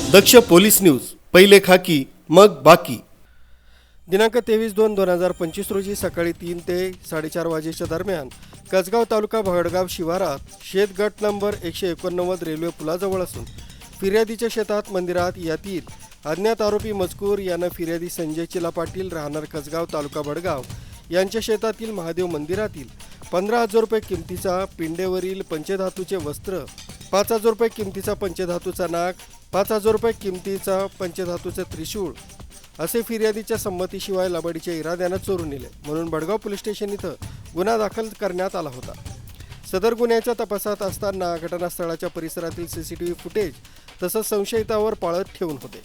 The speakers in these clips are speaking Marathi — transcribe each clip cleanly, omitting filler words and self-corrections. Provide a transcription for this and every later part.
दक्ष पोलीस न्यूज, पहिले खाकी मग बाकी। दिनांक 23/2/2025 रोजी सकाळी 3 ते 4:30 वाजेच्या दरम्यान कसगाव तालुका भडगाव शिवारात शेतगट नंबर 189 रेल्वे पुलाजवळ असून फिर्यादीच्या शेतात मंदिरात यातील अज्ञात आरोपी मजकूर यानं फिर्यादी संजय चिला पाटील राहणार कसगाव तालुका भडगाव यांच्या शेतातील महादेव मंदिरातील 15,000 रुपये किमतीचा पिंडेवरील पंचधातूचे वस्त्र, 5,000 रुपये किमतीचा पंचधातूचा नाग, 5,000 रुपये किमतीचा पंचधातूचे त्रिशूळ असे फिर्यादीच्या संमतीशिवाय लबाडीच्या इराद्यानं चोरून नेले म्हणून भडगाव पोलीस स्टेशन इथं गुन्हा दाखल करण्यात आला होता। सदर गुन्ह्याच्या तपासात असताना घटनास्थळाच्या परिसरातील सीसीटीव्ही फुटेज तसंच संशयितावर पाळत ठेवून होते।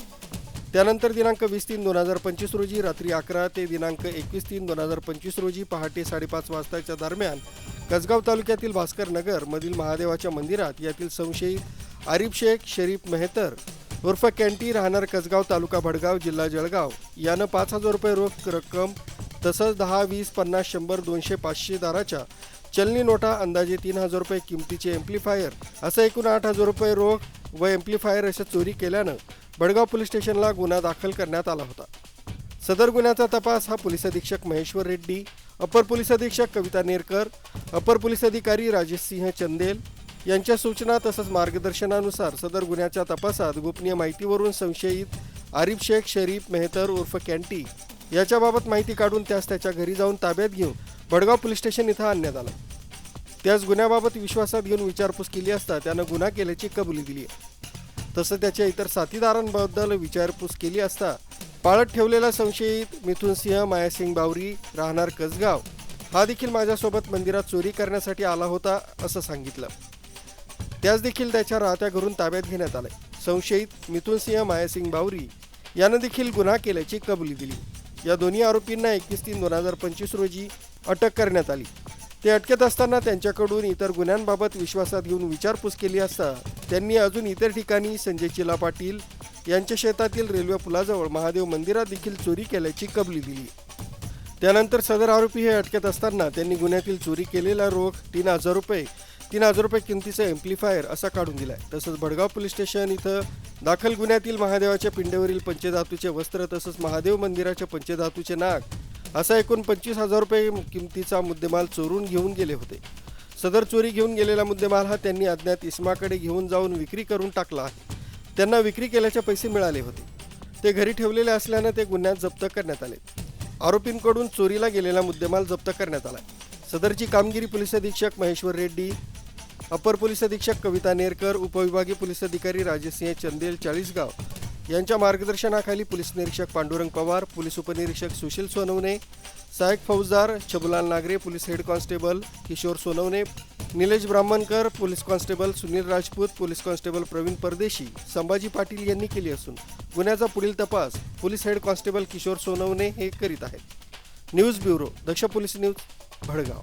त्यानंतर दिनांक 20/3/2025 रोजी रात्री 11 ते दिनांक 21/3/2025 रोजी पहाटे 5:30 वाजताच्या दरम्यान कसगाव तालुक्यातील भास्कर नगर मधील महादेवाच्या मंदिरात यातील संशयित आरिफ शेख शरीफ मेहतर उर्फ कॅन्टी राहणार कसगाव तालुका भडगाव जिल्हा जळगाव यानं 5,000 रुपये रोख रक्कम तसंच 10, 20, 50, 100, 200, 500 दाराच्या चलनी नोटा अंदाजे 3,000 रुपये किमतीचे एम्प्लिफायर असं एकूण 8,000 रुपये रोख व एम्प्लिफायर अशा चोरी केल्यानं भडगाव पोलीस स्टेशनला गुन्हा दाखल करण्यात आला होता। सदर गुन्ह्याचा तपास हा पोलीस अधीक्षक महेश्वर रेड्डी, अपर पोलीस अधीक्षक कविता नेरकर, अपर पोलीस अधिकारी राजेश सिंह चंदेल यांच्या सूचना तसंच मार्गदर्शनानुसार सदर गुन्ह्याच्या तपासात गोपनीय माहितीवरून संशयित आरिफ शेख शरीफ मेहतर उर्फ कॅन्टी याच्याबाबत माहिती काढून त्याच्या घरी जाऊन ताब्यात घेऊन भडगाव पोलीस स्टेशन इथं आणण्यात आलं। त्याच गुन्ह्याबाबत विश्वासात घेऊन विचारपूस केली असता त्यानं गुन्हा केल्याची कबुली दिली आहे। तसं त्याच्या इतर साथीदारांबद्दल विचारपूस केली असता पाळत ठेवलेला संशयित मिथुन सिंह मायासिंग बावरी राहणार कसगाव हा देखील माझ्यासोबत मंदिरात चोरी करण्यासाठी आला होता असं सांगितलं। त्याच देखील त्याच्या राहत्या घरून ताब्यात घेण्यात आले। संशयित मिथुन सिंह मायासिंग बावरी यानं देखील गुन्हा केल्याची कबुली दिली। या दोन्ही आरोपींना 21/3/2025 रोजी अटक करण्यात आली। ते अटकेत असताना त्यांच्याकडून इतर गुन्ह्यांबाबत विश्वासात घेऊन विचारपूस केली असता त्यांनी अजून इतर ठिकाणी संजय चिला पाटील यांच्या शेतातील रेल्वे पुलाजवळ महादेव मंदिरात देखील चोरी केल्याची कबुली दिली। त्यानंतर सदर आरोपी हे अटकेत असताना त्यांनी गुन्ह्यातील चोरी केलेला रोख 3,000 रुपये किमतीचा एम्प्लिफायर असा काढून दिलाय। तसंच भडगाव पोलीस स्टेशन इथं दाखल गुन्ह्यातील महादेवाच्या पिंडेवरील पंचधातूचे वस्त्र तसंच महादेव मंदिराचे पंचधातूचे नाग असा एकूण 25,000 रुपये किमतीचा मुद्देमाल चोरून घेऊन गेले होते। सदर चोरी घेऊन गेलेला मुद्देमाल हा त्यांनी अज्ञात इसमाकडे घेऊन जाऊन विक्री करून टाकला आहे। त्यांना विक्री केल्याचे पैसे मिळाले होते, ते घरी ठेवलेले असल्यानं ते गुन्ह्यात जप्त करण्यात आले। आरोपींकडून चोरीला गेलेला मुद्देमाल जप्त करण्यात आला। सदरची कामगिरी पोलीस अधीक्षक महेश्वर रेड्डी, अपर पोलीस अधीक्षक कविता नेरकर, उपविभागीय पोलीस अधिकारी राजेश सिंह चंदेल चाळीसगाव यांच्या मार्गदर्शनाखाली पोलीस निरीक्षक पांडुरंग पवार, पोलीस उपनिरीक्षक सुशील सोनवणे, सहायक फौजदार Chhabulal Nagare, police head constable Kishor Sonawane, Nilesh Brahmankar, police constable Sunil Rajput, police constable Pravin Pardeshi, Sambhaji Patil यांनी केली असून गुन्ह्याचा पुढील तपास police head constable Kishor Sonawane हे करीत आहेत। News bureau, Daksh police news, Bhadgaon.